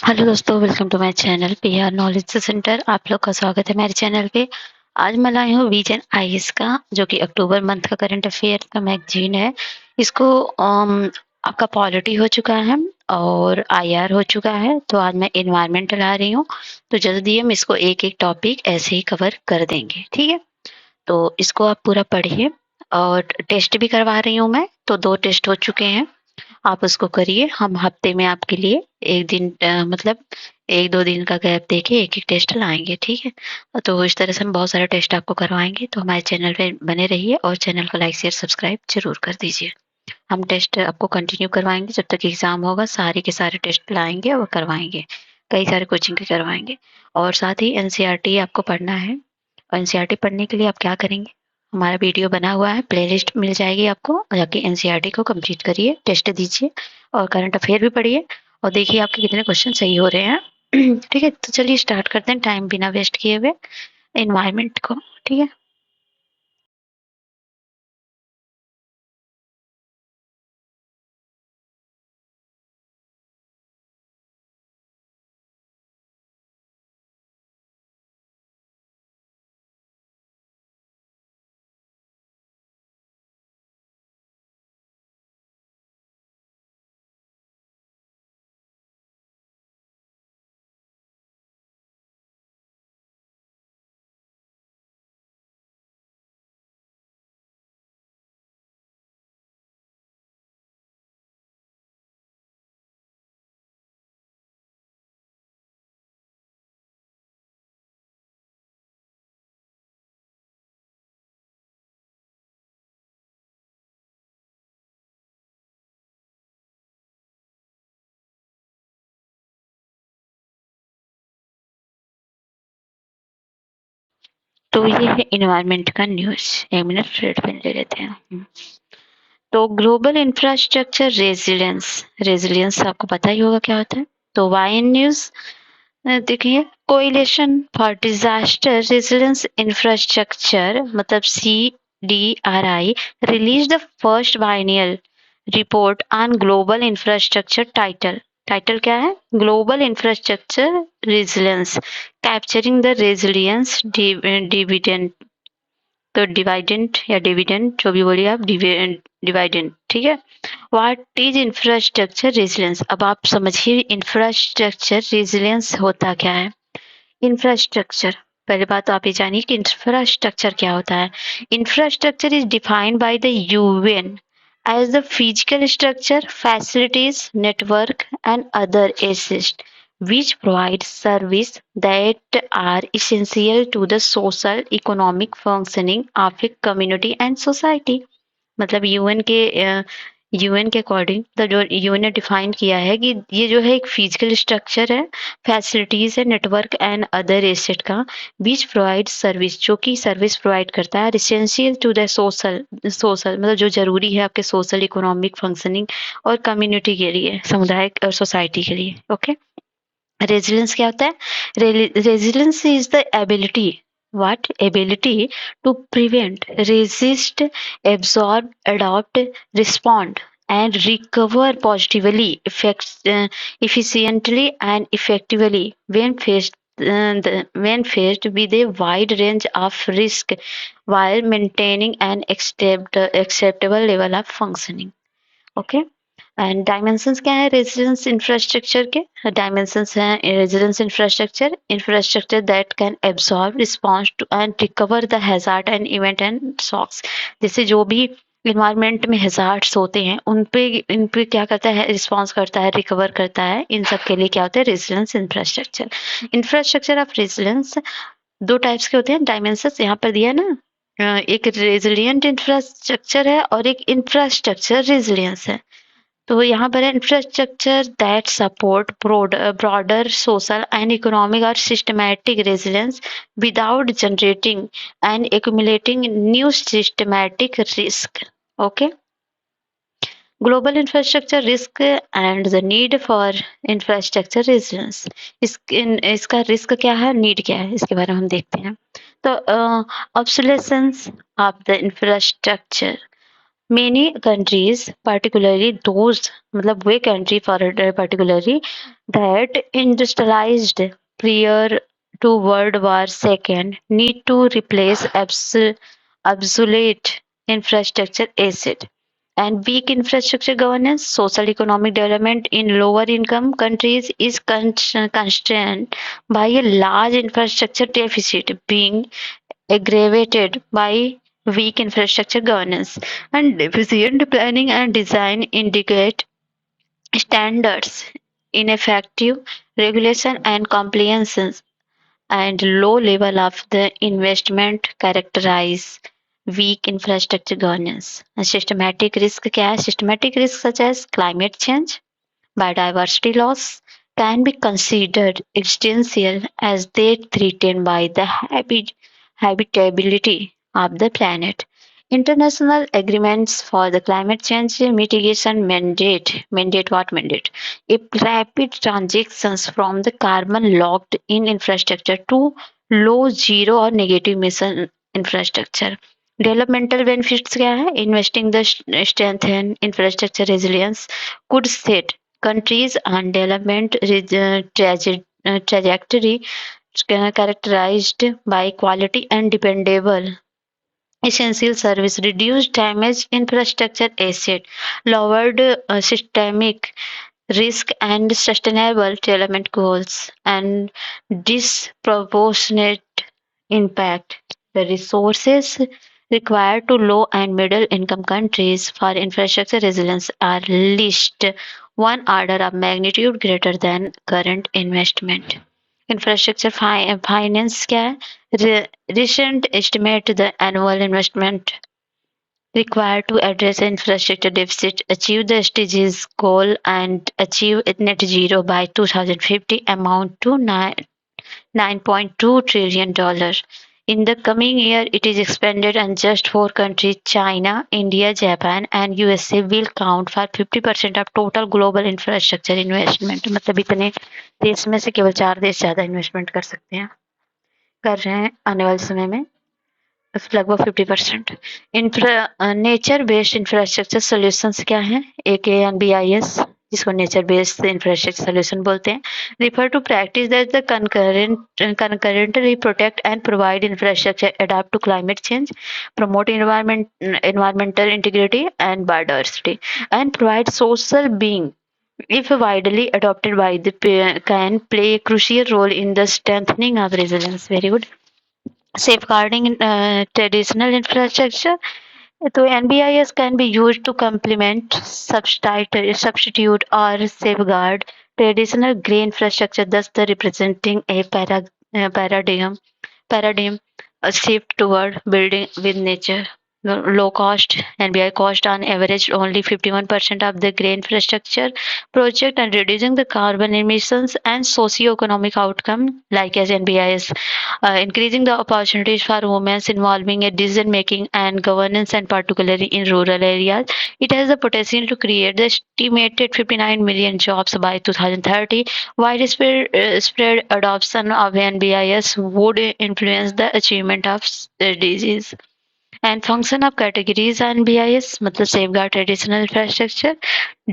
Hello दोस्तों, welcome to my channel PR knowledge centre. आप लोग का स्वागत है मेरे चैनल पे। आज मैं लाई हूँ विजन आईएएस का, जो कि अक्टूबर मंथ का करंट अफेयर का मैगजीन है। इसको आपका पॉलिटी हो चुका है और आईआर हो चुका है, तो आज मैं एनवायरमेंट ला रही हूँ। तो जल्दी हम इसको एक एक टॉपिक ऐसे ही कवर कर देंगे, ठीक है। तो इसको आप पूरा पढ़िए और टेस्ट भी करवा रही हूँ मैं, तो 2 टेस्ट हो चुके हैं। आप उसको करिए। हम हफ्ते में आपके लिए 1 दिन मतलब 1-2 दिन का गैप देके एक-एक टेस्ट लाएँगे, ठीक है? तो इस तरह से हम बहुत सारे टेस्ट आपको करवाएँगे, तो हमारे चैनल पे बने रहिए और चैनल को लाइक, शेयर, सब्सक्राइब ज़रूर कर दीजिए। हम टेस्ट आपको कंटिन्यू करवाएँगे जब तक एग्ज़ाम होगा, सारे के सारे टेस्ट लाएँगे और करवाएँगे। कई सारे कोचिंग के करवाएँगे और साथ ही एनसीईआरटी आपको पढ़ना है। और एनसीईआरटी पढ़ने के लिए आप क्या करेंगे, हमारा वीडियो बना हुआ है, प्लेलिस्ट मिल जाएगी आपको, जाके एनसीईआरटी को कंप्लीट करिए, टेस्ट दीजिए और करंट अफेयर भी पढ़िए और देखिए आपके कितने क्वेश्चन सही हो रहे हैं। ठीक है, तो चलिए स्टार्ट करते हैं टाइम बिना वेस्ट किए हुए एनवायरनमेंट को, ठीक है। तो ये है इन्वायरमेंट का न्यूज। 1 मिनट रेड पेन ले लेते हैं। तो ग्लोबल इंफ्रास्ट्रक्चर रेजिलियंस, रेजिलियंस आपको पता ही होगा क्या होता है। तो वाइन न्यूज देखिए, कोalition फॉर डिजास्टर रेजिलियंस इंफ्रास्ट्रक्चर मतलब CDRI release the first biennial report on global infrastructure title. Title क्या है? Global infrastructure resilience, capturing the resilience dividend. तो डिवाइडेंट या डिविडेंड जो भी बोलिए आप, डिवाइडेंट, ठीक है। What is infrastructure resilience? अब आप समझिए इंफ्रास्ट्रक्चर रेजिलियंस होता क्या है। इंफ्रास्ट्रक्चर, पहले बात तो आप ये जानिए कि इंफ्रास्ट्रक्चर क्या होता है। Infrastructure is defined by the UN as the physical structure, facilities, network, and other assets which provide service that are essential to the social, economic functioning of a community and society। मतलब UN के according तो जो UN ने define किया है कि ये जो है एक फिजिकल स्ट्रक्चर है, फैसिलिटीज है, नेटवर्क एंड अदर एसेट का, बीच प्रोवाइड सर्विस, जो कि सर्विस प्रोवाइड करता है, essential to the social, social मतलब जो जरूरी है आपके सोशल इकोनॉमिक फंक्शनिंग और कम्युनिटी के लिए, समुदाय और सोसाइटी के लिए। ओके, रेजिलियंस क्या होता है? Resilience is the ability, what ability to prevent, resist, absorb, adopt, respond, and recover positively, efficiently and effectively when faced with a wide range of risk while maintaining an acceptable level of functioning। Okay, and dimensions क्या है residence infrastructure के? Dimensions हैं residence infrastructure, infrastructure that can absorb, response to and recover the hazard and event and shocks. जैसे जो भी environment में hazards होते हैं इन पे क्या करता है, रिस्पॉन्स करता है, रिकवर करता है। इन सब के लिए क्या होता है? Residence infrastructure. Infrastructure of residence 2 types के होते हैं। डायमेंशंस यहाँ पर दिया ना, एक रेजिलियंट इंफ्रास्ट्रक्चर है और एक इंफ्रास्ट्रक्चर रेजिलियंस है। तो यहाँ पर है infrastructure that support broader social and economic और systematic resilience without generating and accumulating new systematic risk. Okay, global infrastructure risk and the need for infrastructure resilience. इसका रिस्क क्या है, नीड क्या है, इसके बारे में हम देखते हैं। तो obsolescence of the infrastructure Many countries, particularly those मतलब वे country for particularly that industrialized prior to World War II need to replace obsolete infrastructure asset and weak infrastructure governance. Social economic development in lower income countries is constrained by a large infrastructure deficit being aggravated by weak infrastructure governance and deficient planning and design indicate standards, ineffective regulation and compliance and low level of the investment characterize weak infrastructure governance. And systematic risk क्या है? Systematic risks such as climate change, biodiversity loss can be considered existential as they threaten by the habitability of the planet. International agreements for the climate change mitigation mandate what mandate? A rapid transitions from the carbon locked in infrastructure to low, zero or negative emission infrastructure. Developmental benefits क्या है? Investing the strengthen infrastructure resilience could set countries on development trajectory characterized by quality and dependable essential service, reduced damage infrastructure asset, lowered systemic risk and sustainable development goals, and disproportionate impact. The resources required to low and middle income countries for infrastructure resilience are least one order of magnitude greater than current investment. Infrastructure finance क्या है? Recent estimate the annual investment required to address infrastructure deficit, achieve the SDGs goal, and achieve net zero by 2050 amount to 9.2 trillion dollars. In the coming year, it is expanded and just four countries, China, India, Japan, and USA, will count for 50% of total global infrastructure investment. मतलब इतने देश में से केवल चार देश ज्यादा investment कर सकते हैं, कर रहे हैं आने वाले समय में लगभग 50%। नेचर बेस्ड इंफ्रास्ट्रक्चर सॉल्यूशंस क्या है? एक एनबीआईएस जिसको नेचर बेस्ड इंफ्रास्ट्रक्चर सॉल्यूशन बोलते हैं, refer to practice that the concurrently protect and provide infrastructure, adapt to climate change, promote environmental integrity and biodiversity, and provide social being if widely adopted by the can play a crucial role in the strengthening of resilience. Very good. Safeguarding traditional infrastructure. So NBIS can be used to complement, substitute, or safeguard traditional grey infrastructure, thus the representing a paradigm a shift toward building with nature. Low cost NBI cost on average only 51% of the grey infrastructure project and reducing the carbon emissions and socio-economic outcome like as NBIS, increasing the opportunities for women involving in decision making and governance and particularly in rural areas. It has the potential to create the estimated 59 million jobs by 2030. Widespread spread adoption of NBIS would influence the achievement of SDGs. And function of categories and BIS मतलब safeguard traditional infrastructure,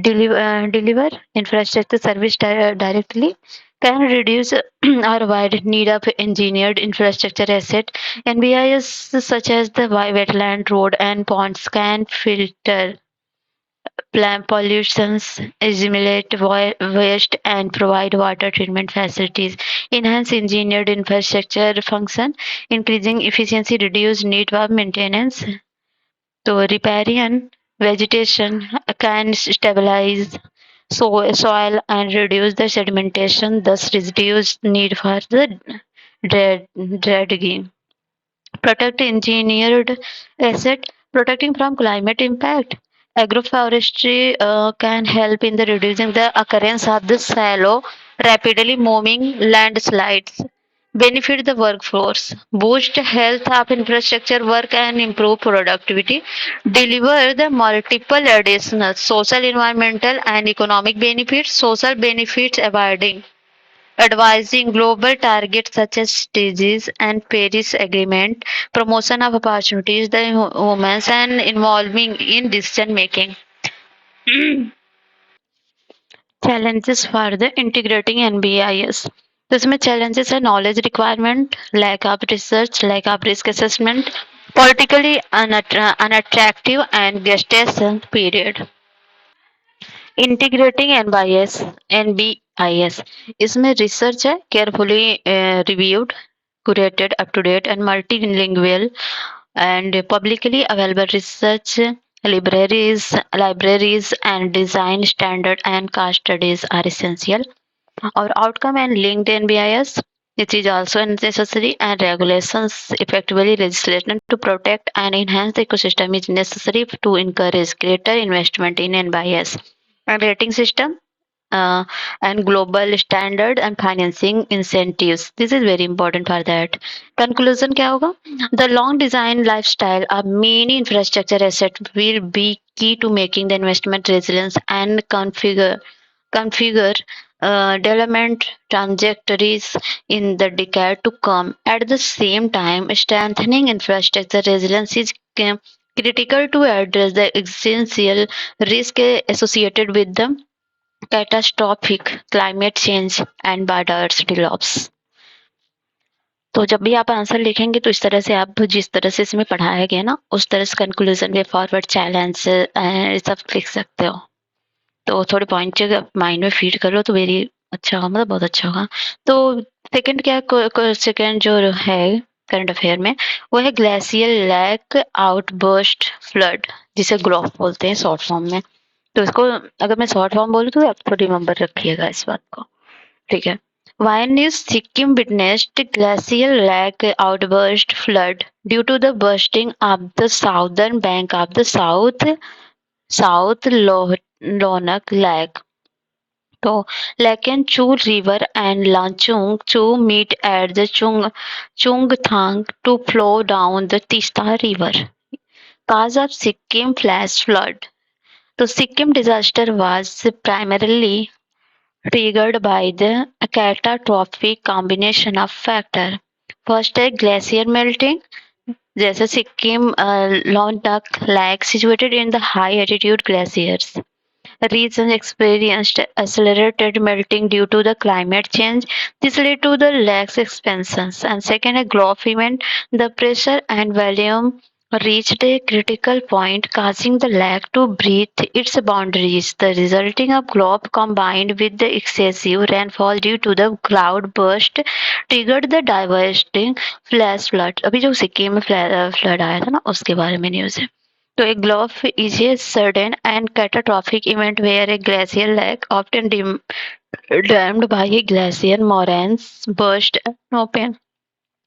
deliver infrastructure service directly, can reduce or avoid need of engineered infrastructure asset. NBIS such as the wetland, road and ponds can filter plant pollutions, assimilate waste and provide water treatment facilities, enhance engineered infrastructure function, increasing efficiency, reduce need for maintenance. So riparian vegetation can stabilize soil and reduce the sedimentation, thus reduce need for the dredging. Protect engineered asset, protecting from climate impact. Agroforestry can help in the reducing the occurrence of the shallow, rapidly moving landslides. Benefit the workforce, boost health of infrastructure work and improve productivity, deliver the multiple additional social, environmental and economic benefits. Social benefits avoiding advising global targets such as SDGs and Paris Agreement, promotion of opportunities, the women's and involving in decision making. Challenges for the integrating NBIS. तो इसमें challenges है knowledge requirement, lack of research, lack of risk assessment, politically unattractive and gestation period. Integrating NBIS इसमें research है carefully reviewed curated up to date and multilingual and publicly available research libraries and design standard and case studies are essential. Our outcome and linked NBIS, it is also necessary and regulations effectively legislation to protect and enhance the ecosystem is necessary to encourage greater investment in NBIS. And rating system uh, and global standard and financing incentives. This is very important for that. Conclusion क्या होगा? The long design lifestyle of many infrastructure assets will be key to making the investment resilience and configure development trajectories in the decade to come. At the same time, strengthening infrastructure resilience is critical to address the existential risk associated with the catastrophic climate change and biodiversity loss. तो जब भी आप answer लिखेंगे तो इस तरह से आप जिस तरह से इसमें पढ़ाया गया ना उस तरह से कंक्लूजन वे फॉरवर्ड चैलेंज सब लिख सकते हो. तो थोड़े पॉइंट माइंड में फीड कर लो तो वेरी अच्छा होगा मतलब बहुत अच्छा होगा. तो सेकंड क्या सेकंड जो है करंट अफेयर में वो है ग्लेशियल लैक आउटबर्स्ट फ्लड जिसे ग्लोफ बोलते हैं शॉर्ट फॉर्म में. तो इसको अगर मैं शॉर्ट फॉर्म बोलूँ तो आप तो रिमेम्बर रखिएगा इस बात को. ठीक है. When is Sikkim witnessed glacial lake outburst flood due to the bursting of the southern bank of the South Lonak Lake. So, Lakan Chu River and Lanchung Chu meet at the Chungthang to flow down the Tista River. Cause of Sikkim flash flood. The Sikkim disaster was primarily triggered by the catastrophic combination of factors. First है glacier melting. जैसे Sikkim लोनटक lake situated in the high altitude glaciers. Region experienced accelerated melting due to the climate change. This led to the lake's expansions. And second, a Gulf event, the pressure and volume reached a critical point, causing the lake to breach its boundaries. The resulting of Gulf combined with the excessive rainfall due to the cloud burst triggered the devastating flash flood. अभी जो सिक्किम में flood आया था ना उसके बारे में news है. So a gulf is a sudden and catastrophic event where a glacial lake, often dammed by a glacier moraines, burst open,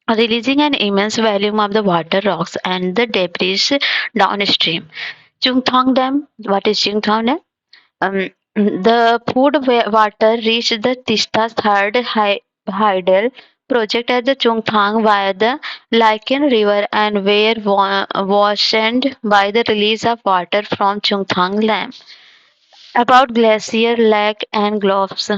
releasing an immense volume of the water, rocks, and the debris downstream. Chungthang Dam. What is Chungthang Dam? The food water reached the Tista's third hydel project at the Chungthang via the Laiken River and were washed by the release of water from Chungthang Dam. About glacier lake and globes.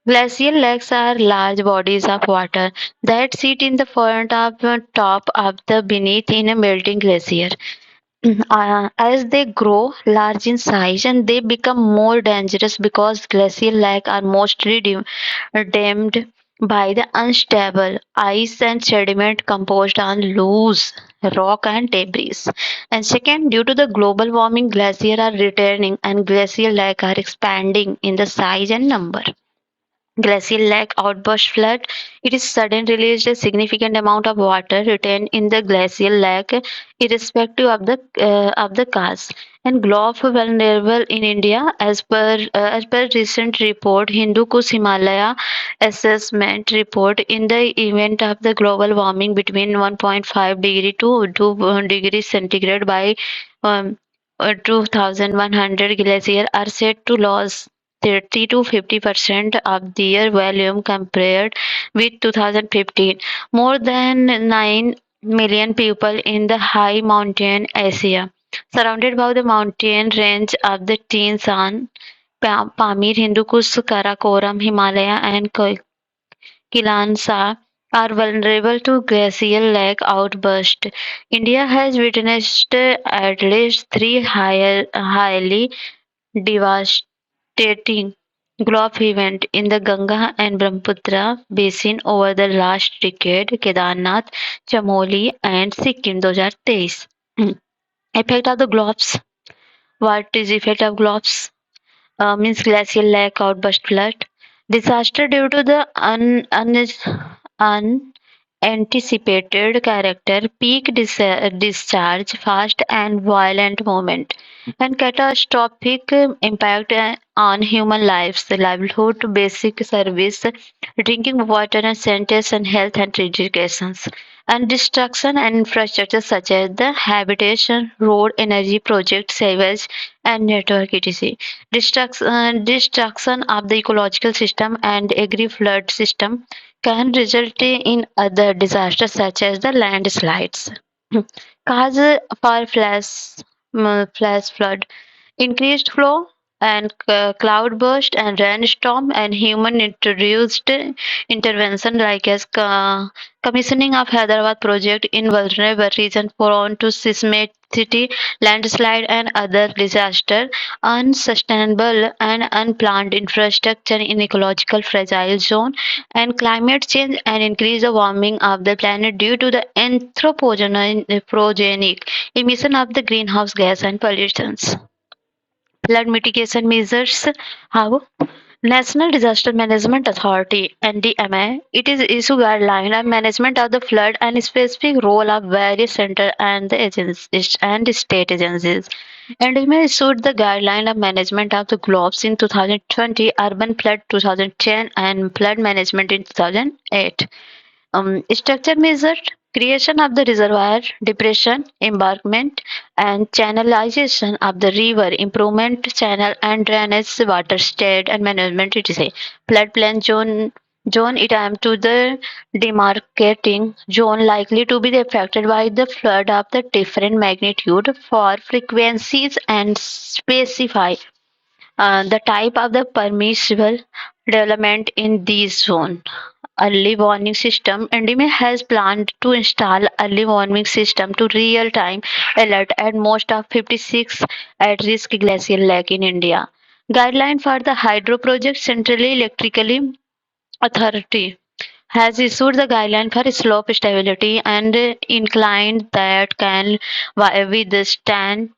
Glacial lakes are large bodies of water that sit in the front of the top of the beneath in a melting glacier. As they grow large in size and they become more dangerous because glacial lakes are mostly dammed by the unstable ice and sediment composed on loose rock and debris. And second, due to the global warming, glaciers are returning and glacial lakes are expanding in the size and number. Glacial lake outburst flood. It is sudden released a significant amount of water retained in the glacial lake, irrespective of the cause. And Gulf vulnerable in India, as per recent report, Hindu Kush Himalaya assessment report, in the event of the global warming between 1.5 degree to 2 degrees centigrade by 2100 glaciers are said to lose 30 to 50% of their volume compared with 2015. More than 9 million people in the high mountain Asia, surrounded by the mountain range of the Teen San, Pamir, Hindu Kush, Karakoram, Himalaya, and Kilansa are vulnerable to glacial lake outburst. India has witnessed at least three highly devastating glove events in the Ganga and Brahmaputra basin over the last decade. Kedarnath, Chamoli, and Sikkim 2023. Effect of the globes. What is effect of globes? Means glacial lake outburst flood. Disaster due to the unanticipated character, peak discharge, fast and violent movement, and catastrophic impact on human lives, livelihood, basic service, drinking water and sanitation, health and education, and destruction and infrastructure such as the habitation, road, energy projects, sewage, and network etc. Destruction of the ecological system and agri-flood system can result in other disasters such as the landslides. Cause for flash flood, increased flow and cloudburst and rainstorm and human introduced intervention like as commissioning of Hyderabad project in vulnerable region prone to seismicity, landslide and other disaster, unsustainable and unplanned infrastructure in ecological fragile zone, and climate change and increase the warming of the planet due to the anthropogenic emission of the greenhouse gas and pollutions. Flood mitigation measures. How? National Disaster Management Authority (NDMA) it is issue guideline on management of the flood and specific role of various center and the agencies and state agencies. NDMA issued the guideline of management of the globes in 2020, urban flood 2010, and flood management in 2008. Structure measure creation of the reservoir, depression, embankment, and channelization of the river, improvement channel and drainage water state and management. It is a floodplain zone it am to the demarcating zone likely to be affected by the flood of the different magnitude for frequencies and specify the type of the permissible development in this zone. Early warning system. NDMA has planned to install early warning system to real-time alert at most of 56 at-risk glacial lake in India. Guideline for the hydro project Centrally Electrically Authority has issued the guideline for slope stability and incline that can withstand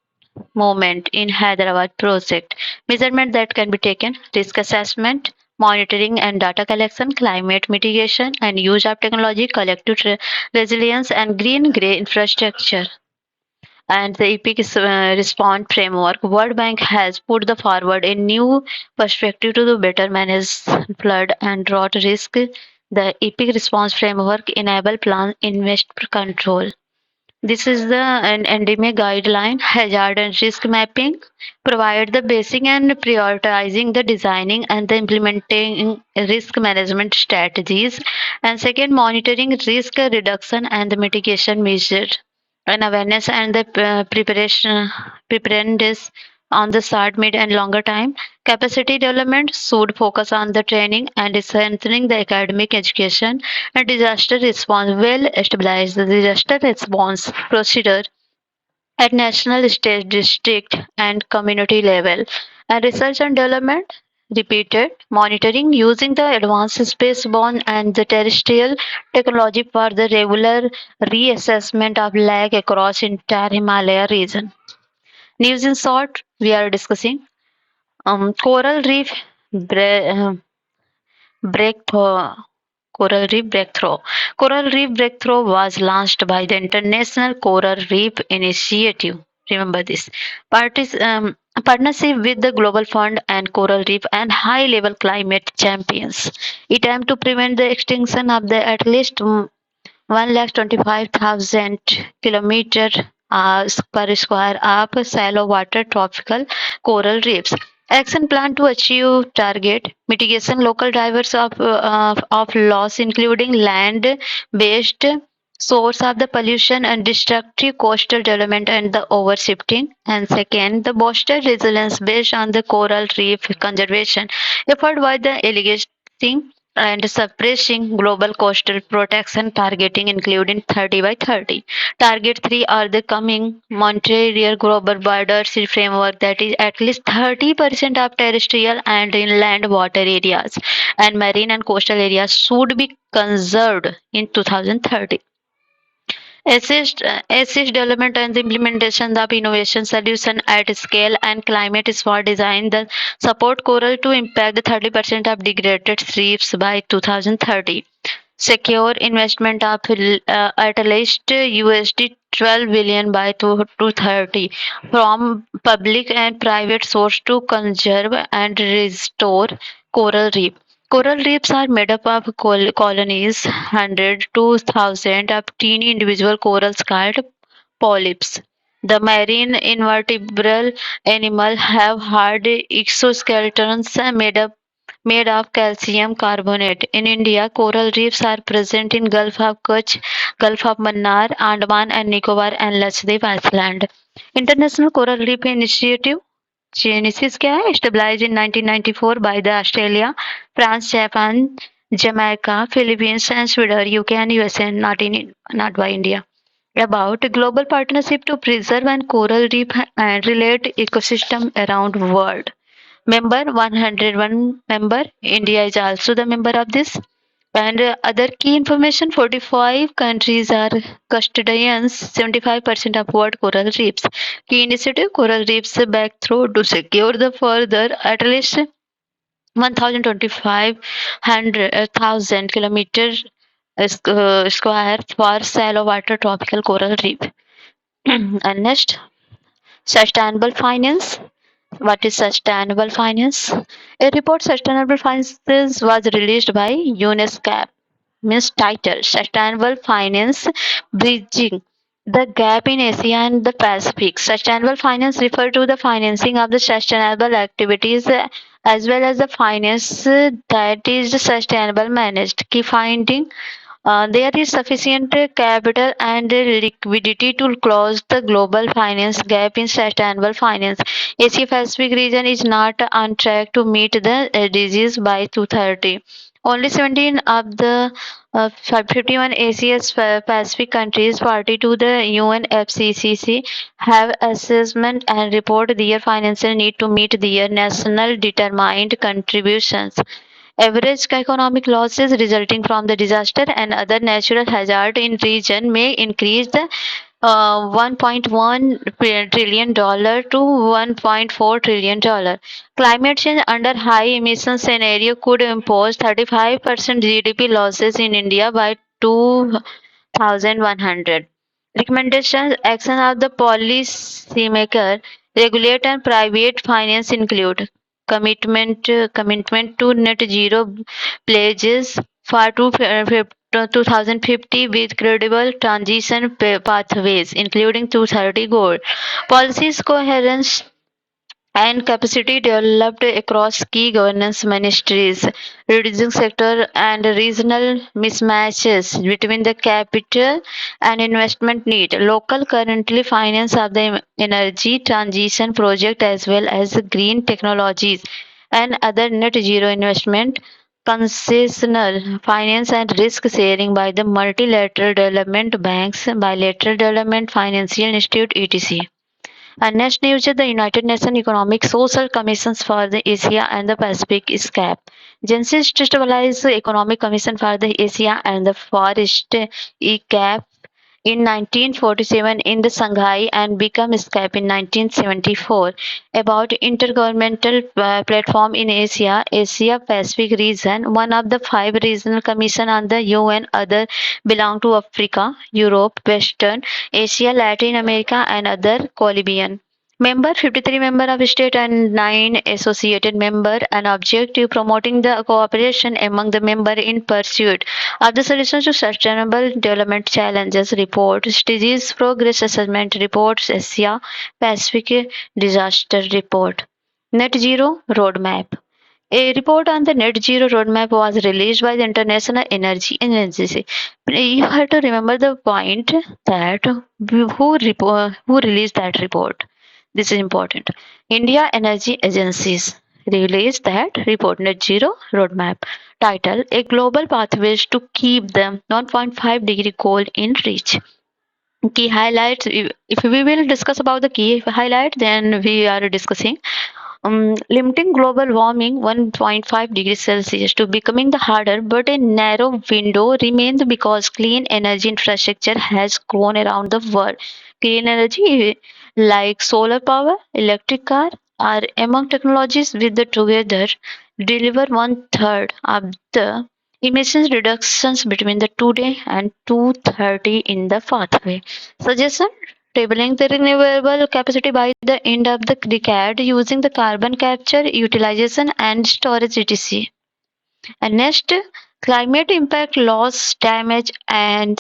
movement in Hyderabad project. Measurement that can be taken, risk assessment, monitoring and data collection, climate mitigation, and use of technology, collective resilience, and green-grey infrastructure. And the EPIC response framework, World Bank has put the forward a new perspective to the better manage flood and drought risk. The EPIC response framework enable plan invest control. This is the NDMA guideline, hazard and risk mapping, provide the basic and prioritizing the designing and the implementing risk management strategies. And second, monitoring risk reduction and the mitigation measures and awareness and the preparedness on the short, mid, and longer time. Capacity development should focus on the training and strengthening the academic education and disaster response. Well establish the disaster response procedure at national, state, district, and community level. And research and development repeated monitoring using the advanced spaceborne and the terrestrial technology for the regular reassessment of lag across entire Himalaya region. News in short, we are discussing coral reef breakthrough. Coral Reef Breakthrough. Coral Reef Breakthrough was launched by the International Coral Reef Initiative. Remember this. Partnership with the Global Fund and Coral Reef and high-level climate champions. It aims to prevent the extinction of the at least 125,000 kilometer per square of shallow water tropical coral reefs. Action plan to achieve target mitigation local drivers of loss including land-based source of the pollution and destructive coastal development and the overshifting. And second, the bolster resilience based on the coral reef conservation effort by the alleging and suppressing global coastal protection targeting including 30 by 30. Target 3 are the coming Montreal Global Borders framework that is at least 30% of terrestrial and inland water areas and marine and coastal areas should be conserved in 2030. Assist development and the implementation of innovation solution at scale and climate smart design that support coral to impact 30% of degraded reefs by 2030. Secure investment of at least USD 12 billion by 2030 from public and private source to conserve and restore coral reef. Coral reefs are made up of colonies, 100 to 1,000 of teeny individual corals called polyps. The marine invertebrate animals have hard exoskeletons made of calcium carbonate. In India, coral reefs are present in Gulf of Kutch, Gulf of Mannar, Andaman and Nicobar and Lakshadweep Island. International Coral Reef Initiative Genesis क्या है? Established in 1994 by the Australia, France, Japan, Jamaica, Philippines and Sweden, UK and USA, not by India. About global partnership to preserve and coral reef and relate ecosystem around world. Member 101 member. India is also the member of this. And other key information 45 countries are custodians 75% of world coral reefs. Key initiative coral reefs back through to secure the further at least 1,025,000 kilometers square for shallow water tropical coral reef. And next, sustainable finance. What is sustainable finance? A report Sustainable Finances was released by UNESCO. Means title Sustainable Finance Bridging the Gap in Asia and the Pacific. Sustainable finance refers to the financing of the sustainable activities as well as the finance that is sustainable managed. Key finding there is sufficient capital and liquidity to close the global finance gap in sustainable finance. Asia Pacific region is not on track to meet the disease by 2030. Only 17 of the 51 Asia Pacific countries party to the UNFCCC have assessment and report their financial need to meet their national determined contributions. Average economic losses resulting from the disaster and other natural hazard in region may increase the $1.1 trillion to $1.4 trillion. Climate change under high emission scenario could impose 35% GDP losses in India by 2100. Recommendations action of the policymaker regulate and private finance include commitment to net zero pledges for 2050 with credible transition pathways, including 2030 goal. Policies coherence and capacity developed across key governance ministries, reducing sector and regional mismatches between the capital and investment need. Local currently finance of the energy transition project as well as green technologies and other net zero investment concessional finance and risk sharing by the multilateral development banks, bilateral development financial institute, etc. And next news is the United Nations Economic Social Commissions for the Asia and the Pacific (SCAP). Genesis stabilized the Economic Commission for the Asia and the Far East (ECAP) in 1947 in the Shanghai and became SCAP in 1974. About intergovernmental platform in Asia Pacific region, one of the five regional commission on the UN, other belong to Africa, Europe, Western Asia, Latin America and other Caribbean. Member 53 member of state and 9 associated member and objective promoting the cooperation among the member in pursuit of the solutions to sustainable development challenges report disease progress assessment reports Asia Pacific disaster report net zero roadmap. A report on the net zero roadmap was released by the International Energy Agency. You have to remember the point that who released that report. This is important. India Energy Agencies. released that report Net Zero Roadmap title A Global Pathways to Keep the 1.5-degree goal in reach. Key highlights, if we will discuss about the key highlight, then we are discussing limiting global warming 1.5 degrees Celsius to becoming the harder, but a narrow window remains because clean energy infrastructure has grown around the world. Clean energy like solar power, electric car are among technologies with the together deliver one third of the emissions reductions between the today and 2030 in the pathway. Suggestion doubling the renewable capacity by the end of the decade using the carbon capture, utilization and storage etc. And next, climate impact loss, damage and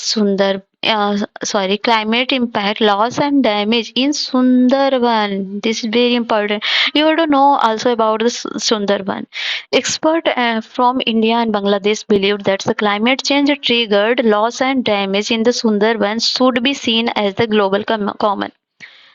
climate impact loss and damage in Sundarban. This is very important. You have to know also about the Sundarban. Expert from India and Bangladesh believed that the climate change triggered loss and damage in the Sundarban should be seen as the global common.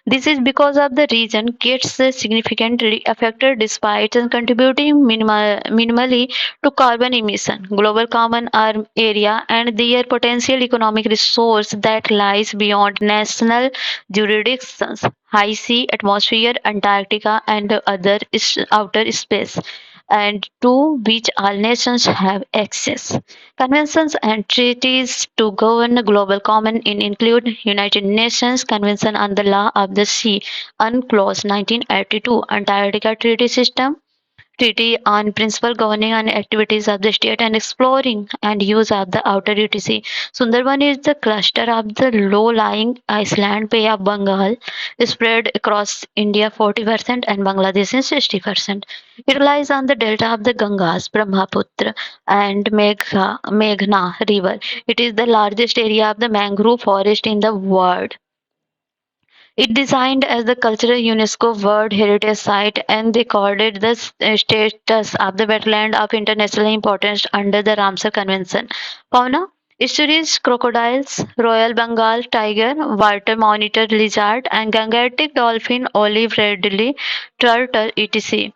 This is because of the region gets significantly affected despite contributing minimally to carbon emission, global common arm area, and their potential economic resource that lies beyond national jurisdictions, high sea, atmosphere, Antarctica, and other outer space, and to which all nations have access. Conventions and treaties to govern global common include United Nations Convention on the Law of the Sea, UNCLOS 1982, Antarctica Treaty System, Treaty on Principle Governing on Activities of the State and Exploring and Use of the Outer UTC. Sundarban is the cluster of the low-lying island Bay of Bengal spread across India 40% and Bangladesh is 60%. It lies on the delta of the Ganges, Brahmaputra and Meghna river. It is the largest area of the mangrove forest in the world. It designed as the cultural UNESCO World Heritage Site and recorded the status of the wetland of international importance under the Ramsar Convention. Fauna Studies crocodiles, Royal Bengal tiger, water monitor lizard, and Gangetic dolphin, olive ridley, turtle, etc.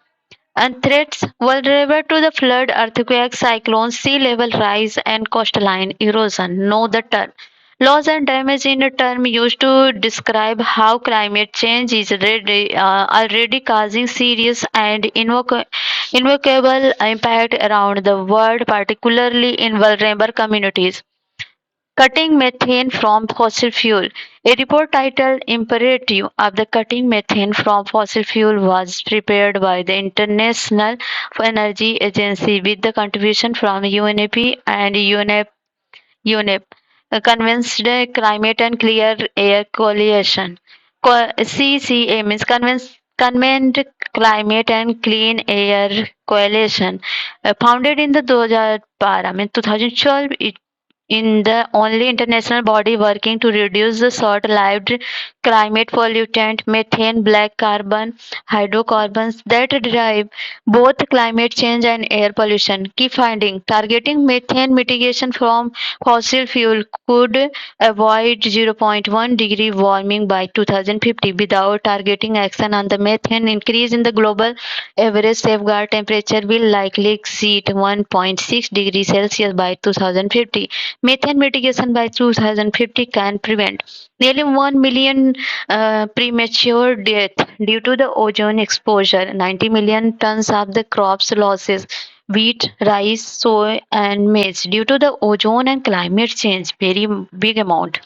And threats vulnerable to the flood, earthquakes, cyclones, sea level rise, and coastline erosion. Know the term. Loss and damage in a term used to describe how climate change is already causing serious and invocable impact around the world, particularly in vulnerable communities. Cutting methane from fossil fuel. A report titled Imperative of the Cutting Methane from Fossil Fuel was prepared by the International Energy Agency with the contribution from UNEP and UNEP, a Convinced Climate and Clear Air Coalition. CCA means Convened Climate and Clean Air Coalition. Founded in the 2012, in the only international body working to reduce the short-lived climate pollutant methane, black carbon, hydrocarbons that drive both climate change and air pollution. Key finding: targeting methane mitigation from fossil fuel could avoid 0.1 degree warming by 2050. Without targeting action on the methane, increase in the global average safeguard temperature will likely exceed 1.6 degrees Celsius by 2050. Methane mitigation by 2050 can prevent nearly 1 million premature deaths due to the ozone exposure, 90 million tons of the crops losses, wheat, rice, soy, and maize due to the ozone and climate change, very big amount.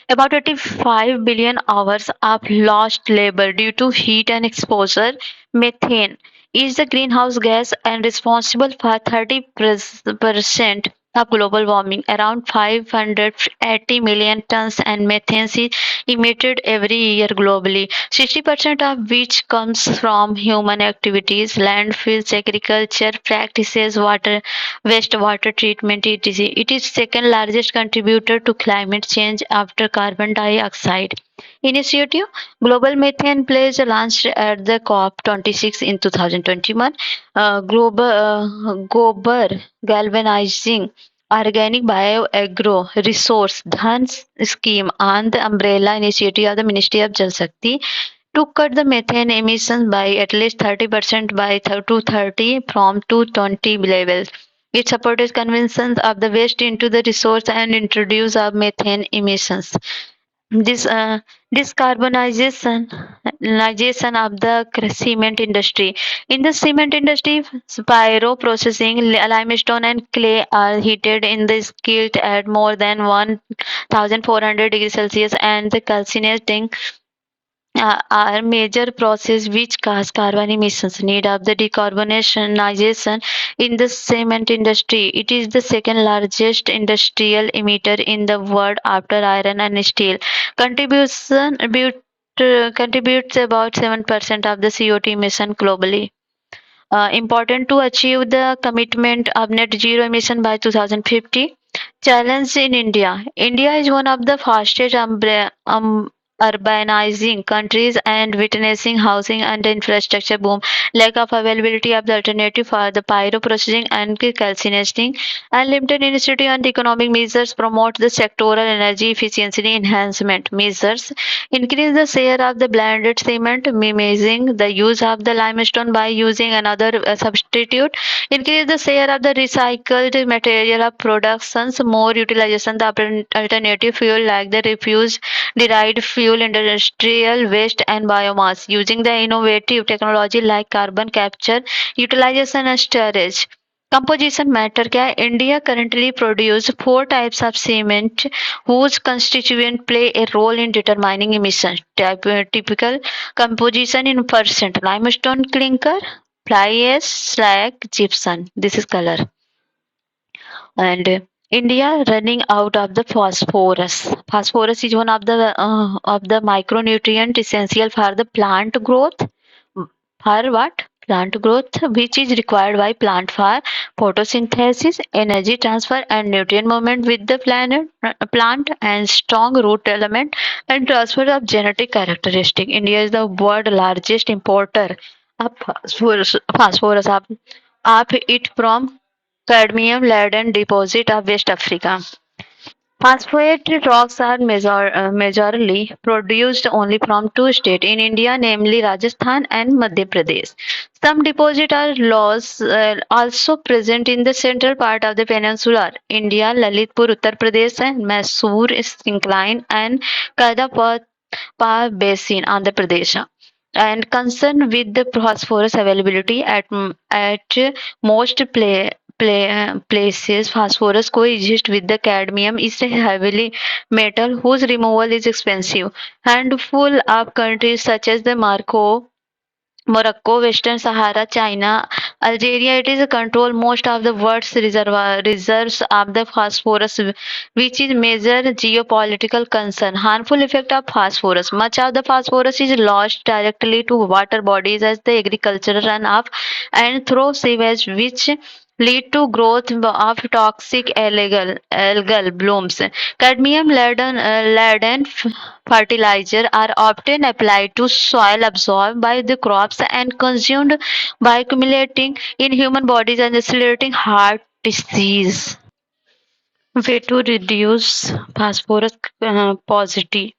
About 85 billion hours of lost labor due to heat and exposure. Methane is the greenhouse gas and responsible for 30% of global warming. Around 580 million tons and methane is emitted every year globally, 60% of which comes from human activities, landfills, agriculture practices, wastewater treatment, etc. It is second largest contributor to climate change after carbon dioxide. Initiative Global Methane Pledge launched at the COP26 in 2021. Gobar galvanizing organic bioagro resource Dhan scheme on the umbrella initiative of the Ministry of Jal Shakti to cut the methane emissions by at least 30% by 2030 from 220 levels. It supported conversion of the waste into the resource and introduce of methane emissions. This decarbonization of the cement industry. In the cement industry, pyro processing, limestone and clay are heated in the skillet at more than 1,400 degrees Celsius, and the calcinating are major process which cause carbon emissions. Need of the decarbonization in the cement industry. It is the second largest industrial emitter in the world after iron and steel. Contributes about 7% of the CO2 emission globally. Important to achieve the commitment of net zero emission by 2050. Challenge in India. India is one of the fastest urbanizing countries and witnessing housing and infrastructure boom. Lack of availability of the alternative for the pyro processing and calcining and limited institute and economic measures promote the sectoral energy efficiency enhancement measures. Increase the share of the blended cement, minimizing the use of the limestone by using another substitute. Increase the share of the recycled material of productions, more utilization of alternative fuel like the refuse derived fuel, industrial waste and biomass. Using the innovative technology like carbon capture, utilization and storage. Composition matter क्या है? India currently produce four types of cement whose constituent play a role in determining emissions. Typical composition in percent: limestone, clinker, fly ash, slag, gypsum. This is color. And India running out of the phosphorus. Phosphorus is one of the micronutrient essential for the plant growth. For what? Plant growth, which is required by plant for photosynthesis, energy transfer, and nutrient movement with the plant, and strong root element and transfer of genetic characteristic. India is the world largest importer of phosphorus of it from cadmium laden deposit of West Africa. Phosphate rocks are majorly produced only from two states in India, namely Rajasthan and Madhya Pradesh. Some deposits are also present in the central part of the peninsula, India, Lalitpur, Uttar Pradesh, and Mysore incline and Kadapa basin, Andhra Pradesh. And concerned with the phosphorus availability at most places, phosphorus coexists with the cadmium is a heavily metal whose removal is expensive. Handful of countries such as the Morocco, Western Sahara, China, Algeria, it is a control most of the world's reserves of the phosphorus, which is major geopolitical concern. Harmful effect of phosphorus. Much of the phosphorus is lost directly to water bodies as the agricultural runoff and through sewage, which lead to growth of toxic algal blooms. Cadmium laden fertilizer are often applied to soil absorbed by the crops and consumed by accumulating in human bodies and accelerating heart disease. Way to reduce phosphorus paucity.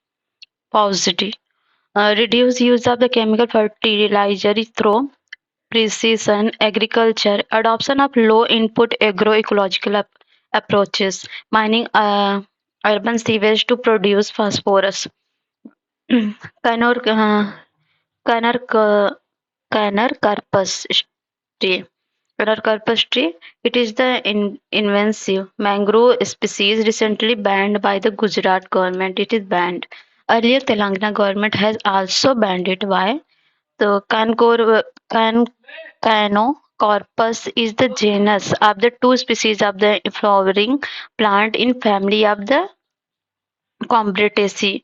Reduce use of the chemical fertilizer through precision agriculture, adoption of low input agroecological approaches, mining urban sewage to produce phosphorus. Canor, canor, canor carpus tree. Canor carpus tree. It is the invasive mangrove species recently banned by the Gujarat government. It is banned. Earlier, Telangana government has also banned it. Why? The Canocorpus is the genus of the two species of the flowering plant in family of the Combretaceae.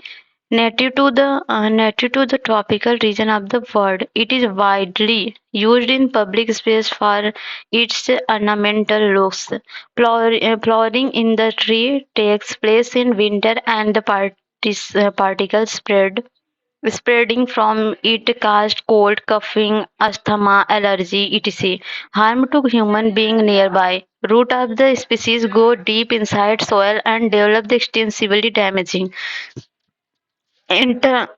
Native to the tropical region of the world, it is widely used in public space for its ornamental looks. Flowering in the tree takes place in winter and the particles spreading from it cause cold, coughing, asthma, allergy, etc. Harm to human being nearby. Root of the species go deep inside soil and develop the extensively damaging. Inter-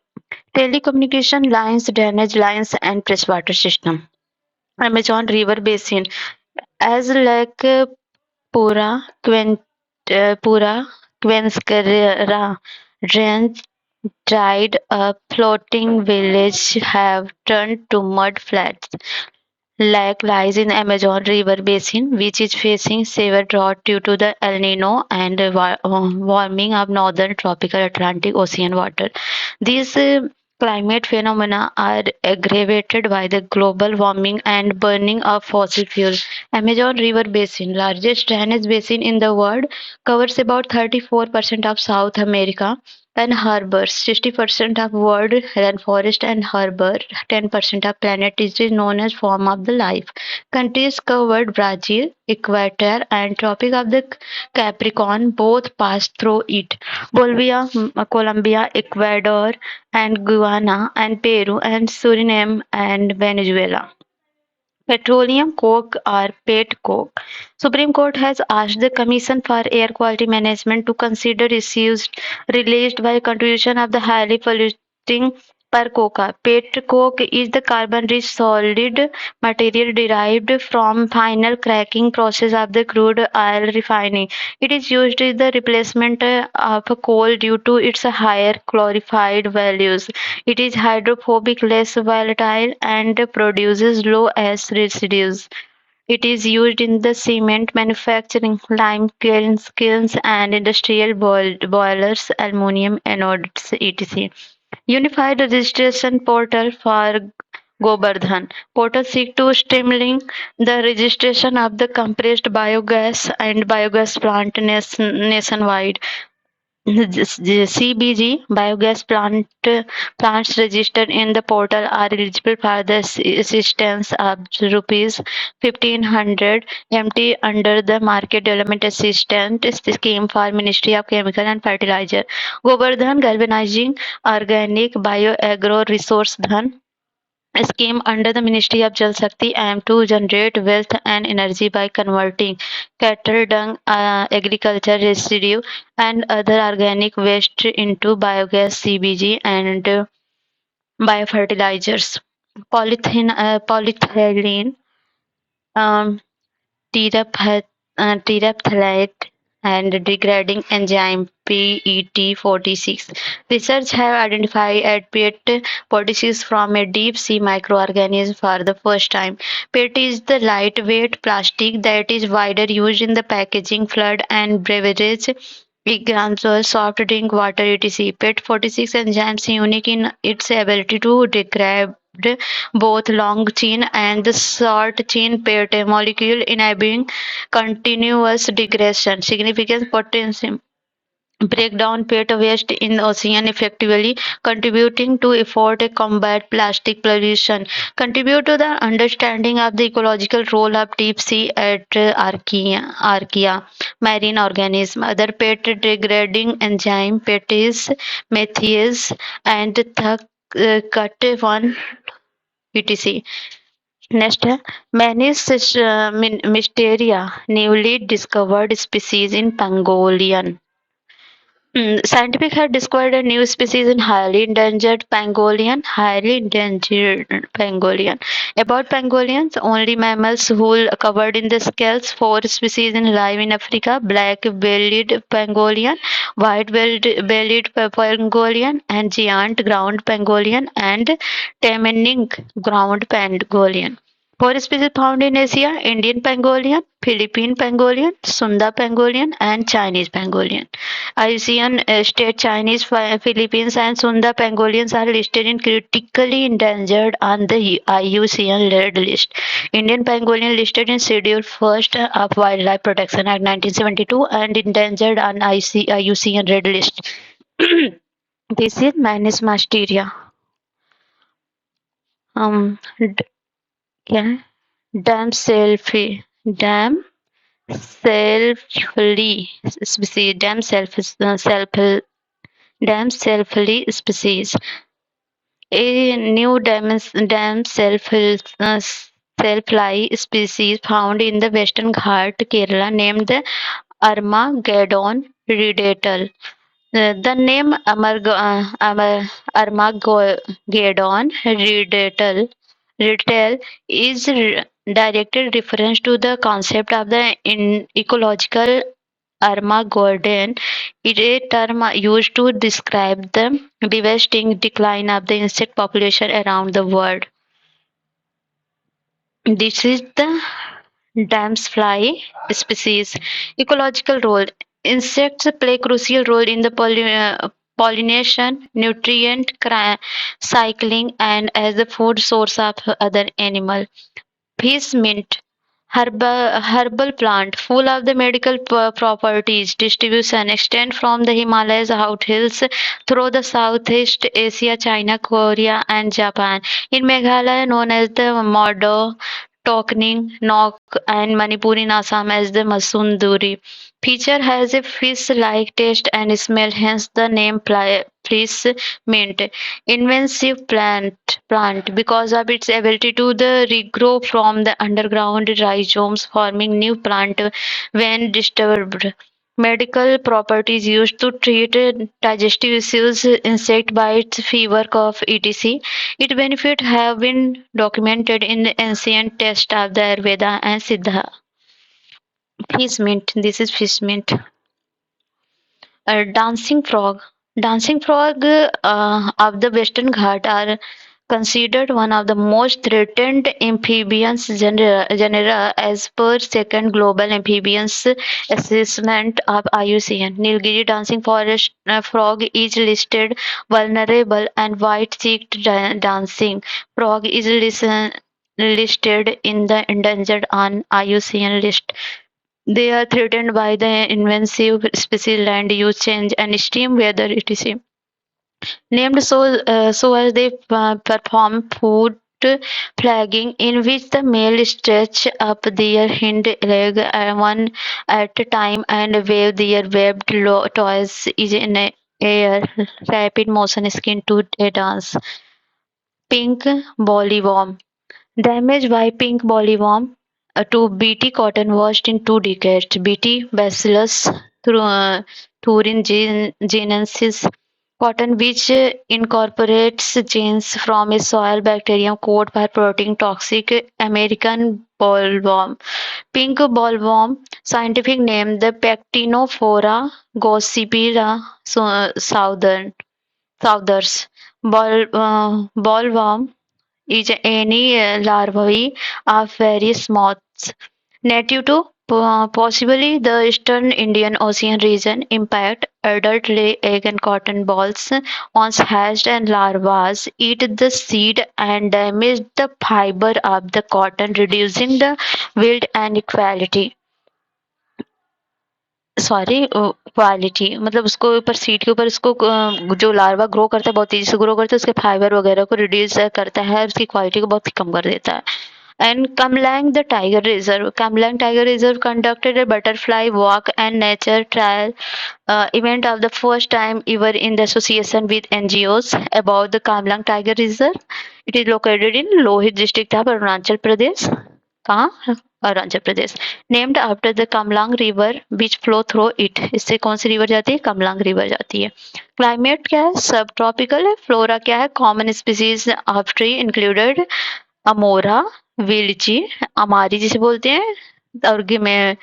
Telecommunication lines, drainage lines, and freshwater system. Amazon River Basin as Lake Pura, Pura, Quenskara drains dried up floating villages have turned to mud flats. Lake lies in Amazon River basin, which is facing severe drought due to the El Nino and warming of northern tropical Atlantic Ocean water. These climate phenomena are aggravated by the global warming and burning of fossil fuels. Amazon River basin, largest drainage basin in the world, covers about 34% of South America and harbors 60% of world rainforest and harbor 10% of planet is known as form of the life. Countries covered Brazil, Equator and Tropic of the Capricorn both pass through it. Bolivia, Colombia, Ecuador and Guyana and Peru and Suriname and Venezuela. Petroleum coke or pet coke. Supreme Court has asked the Commission for Air Quality Management to consider issues released by contribution of the highly polluting per coca. Pet coke is the carbon-rich solid material derived from final cracking process of the crude oil refining. It is used as the replacement of coal due to its higher calorified values. It is hydrophobic, less volatile, and produces low ash residues. It is used in the cement manufacturing, lime kilns, and industrial boilers, aluminum anodes, etc. Unified registration portal for Govardhan. Portal seek to streamline the registration of the compressed biogas and biogas plant nationwide. The CBG biogas plants registered in the portal are eligible for the assistance of rupees 1,500 MT under the Market Development Assistance Scheme for Ministry of Chemical and Fertilizer. Govardhan Galvanizing Organic Bioagro Resource Dhan scheme under the Ministry of Jal Shakti aim to generate wealth and energy by converting cattle dung, agriculture residue, and other organic waste into biogas, CBG, and biofertilizers. Polyethylene um, terephthalate and degrading enzyme PET46. Research have identified PET46 from a deep sea microorganism for the first time. PET is the lightweight plastic that is widely used in the packaging, flood and beverage examples, soft drink, water, etc. PET46 enzyme is unique in its ability to degrade both long chain and the short chain PET molecule, enabling continuous degradation. Significant potential break down PET waste in the ocean effectively, contributing to effort to combat plastic pollution, contribute to the understanding of the ecological role of deep sea at archaea marine organism. Other PET degrading enzyme, PETase, methase, and cut one etc. Next है Mysteria, newly discovered species in Pangolin. Scientific have discovered a new species in highly endangered pangolin. Highly endangered pangolin. About pangolins, only mammals whole covered in the scales. Four species in live in Africa: black-bellied pangolin, white-bellied pangolin, and giant ground pangolin, and tamaring ground pangolin. Four species found in Asia: Indian pangolin, Philippine pangolin, Sunda pangolin, and Chinese pangolin. Asian state Chinese, Philippines, and Sunda pangolins are listed in critically endangered on the IUCN Red List. Indian pangolin listed in Schedule First of Wildlife Protection Act 1972 and endangered on IUCN Red List. This is Manis masteria. D- क्या है? Dam selfie. Dam selfly species. Dam selfly species. A new dam selfly species found in the Western Ghat, Kerala, named the Armageddon redatal. The name Armageddon retail is directed reference to the concept of the ecological Armageddon. It is a term used to describe the devastating decline of the insect population around the world. This is the damselfly species ecological role. Insects play crucial role in the pollination, nutrient cycling, and as the food source of other animals. Fish mint, herbal plant full of the medical properties. Distribution extend from the Himalayas foothills through the Southeast Asia, China, Korea, and Japan. In Meghalaya, known as the Modo, Tokning, Nok, and Manipur in Assam as the Masunduri. Feature has a fish-like taste and smell, hence the name fish mint. Invasive plant because of its ability to the regrow from the underground rhizomes, forming new plant when disturbed. Medical properties used to treat digestive issues, insect bites, fever, cough, etc. Its benefits have been documented in the ancient texts of the Ayurveda and Siddha. Fish mint. This is fish mint. Dancing frog. Dancing frog of the Western Ghat are considered one of the most threatened amphibians genera as per second global amphibians assessment of IUCN. Nilgiri dancing forest frog is listed vulnerable and white-cheeked dancing frog is listed in the endangered on IUCN list. They are threatened by the invasive species, land use change, and extreme weather, etc. Named so as they perform food flagging, in which the male stretch up their hind leg one at a time and wave their webbed toys is in air, rapid motion skin to a dance. Pink bollworm. Damage by pink bollworm to Bt cotton washed in 2 decades. Bt Bacillus thuringiensis cotton which incorporates genes from a soil bacterium code for protein toxic American bollworm. Pink bollworm, scientific name the Pectinophora gossipira southers. Bollworm is any larvae of various moths native to possibly the eastern Indian Ocean region. Impact: adult lay egg and cotton balls. Once hatched and larvae eat the seed and damage the fiber of the cotton, reducing the yield and quality मतलब उसको ऊपर seed के ऊपर उसको जो larva grow करता है बहुत तेजी से ग्रो करता है उसके फाइबर वगैरह को रिड्यूस करता है और उसकी क्वालिटी को बहुत कम कर देता है. And Kamlang the Tiger Reserve. Kamlang Tiger Reserve conducted a butterfly walk and nature trial event of the first time ever in the association with NGOs about the Kamlang Tiger Reserve. It is located in Lohit district of Arunachal Pradesh. कहाँ? Arunachal Pradesh. Named after the Kamlang river which flow through it. इससे कौन सी river जाती है? Kamalang river जाती है. Climate क्या है? सब ट्रॉपिकल है. फ्लोरा क्या है? Common species of tree included अमोरा, विल्ची, अमारी जिसे बोलते हैं, और में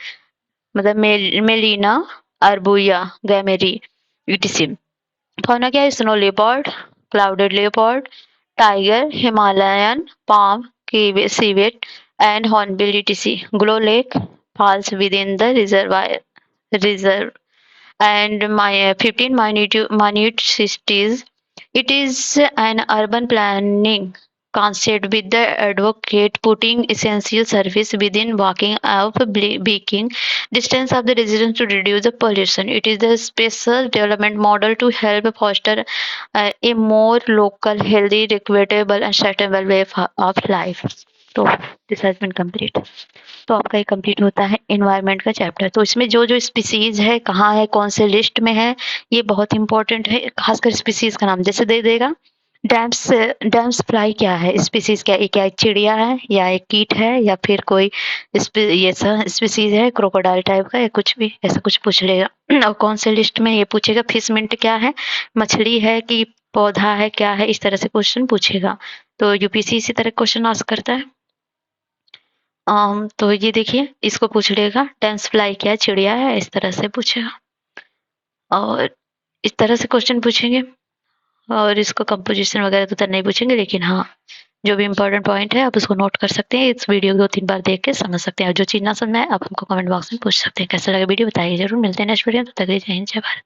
मतलब मेलिना, अर्बुया, गैमेरी, इटिसी. फौना क्या है? Snow leopard, clouded leopard, tiger, Himalayan palm, civet, and hornbill etc. Glow Lake falls within the reserve and my 15 minute cities. It is an urban planning concept with the advocate putting essential service within walking of baking distance of the residents to reduce the pollution. It is the special development model to help foster a more local, healthy, equitable and sustainable way of life. तो this has been complete. तो आपका ये complete होता है environment का chapter. तो इसमें जो जो स्पीसीज है, कहाँ है, कौन से लिस्ट में है, ये बहुत इंपॉर्टेंट है. खासकर स्पीसीज का नाम जैसे दे देगा डैम्स फ्लाई क्या है, स्पीसीज क्या है, क्या एक चिड़िया है या एक कीट है या फिर कोई ये स्पीसीज है क्रोकोडाइल टाइप का या कुछ भी, ऐसा कुछ पूछ लेगा। और कौन से लिस्ट में ये पूछेगा, फिश मिंट क्या है, मछली है कि पौधा है, क्या है, इस तरह से क्वेश्चन पूछेगा। तो यूपीसी इसी तरह क्वेश्चन आस्क करता है। तो ये देखिए इसको पूछ लेगा डैम्स फ्लाई क्या है, चिड़िया है, इस तरह से पूछेगा। और इस तरह से क्वेश्चन पूछेंगे। और इसको कंपोजिशन वगैरह तो नहीं पूछेंगे, लेकिन हाँ जो भी इंपॉर्टेंट पॉइंट है आप उसको नोट कर सकते हैं। इस वीडियो को 2-3 बार देख के समझ सकते हैं, और जो चीज़ ना समझ में आए आप हमको कमेंट बॉक्स में पूछ सकते हैं। कैसा लगा वीडियो बताइए जरूर। मिलते हैं नेक्स्ट वीडियो में, तब तक के लिए जय हिंद जय भारत।